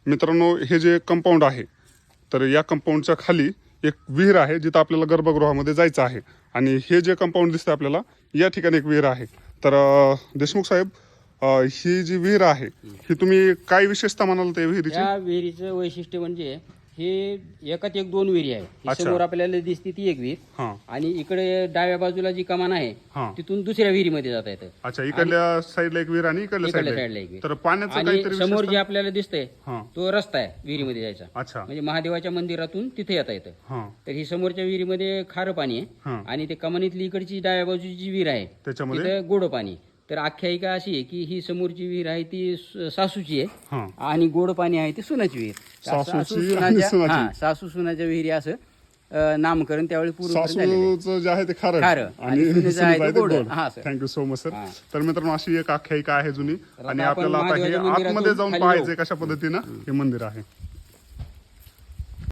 मित्रांनो, हे जे कंपाऊंड आहे, तर या कंपाऊंडच्या खाली एक विहीर आहे जिथं आपल्याला गर्भगृहामध्ये जायचं आहे. आणि हे जे कंपाऊंड दिसतं आपल्याला, या ठिकाणी एक विहीर आहे. तर देशमुख साहेब, ही जी विहीर आहे ही तुम्ही काय विशेषता म्हणाल त्या विहिरीची? या विहिरीचं वैशिष्ट्य म्हणजे हे एकात एक दोन विहिरी आहे. ही अच्छा. समोर आपल्याला दिसते ती एक विहीर, हां आणि इकडे डाव्या बाजूला जी कमान आहे हां. तिथून दुसऱ्या विहिरीमध्ये जाता येतं. अच्छा, इकडल्या साईडला एक विहीर आणि इकडल्या इकडल्या साईडला साईडला एक विहीर. तर पाण्याचं आणि काहीतरी समोर विशेषता? जे आपल्याला दिसतंय हां. तो रस्ता आहे विहिरीमध्ये जायचा. अच्छा. म्हणजे महादेवाच्या मंदिरातून तिथे येता येतं. हां तर ही समोरच्या विहिरीमध्ये खारं पाणी हां. आहे, आणि ते कमानीतली इकडची डाव्या बाजूची जी विहीर आहे त्याच्यामध्ये तिथे गोड पाणी. तर आख्यायिका अशी आहे की ही समोरची विहीर आहे ती सासूची आहे, हां. आणि गोड पाणी आहे ती सुनाची विहीर. सासूची आणि सुनाची. सासू सुनाच्या विहिरी असं नामकरण त्यावेळी पूर्ण झालेलं आहे. सासूचं जे आहे ते खारं खारं आणि सुनेचं आहे ते गोड. हां, sir. Thank you so much sir. हां. तर मित्रांनो, अशी एक आख्यायिका आहे जुनी, तर आणि आता आपण आपल्याला आता हे महादेवाच्या आतमध्ये मंदिरातून जाऊन खाली पाहायचंय जाऊ. कशा पद्धतीनं हे मंदिर आहे.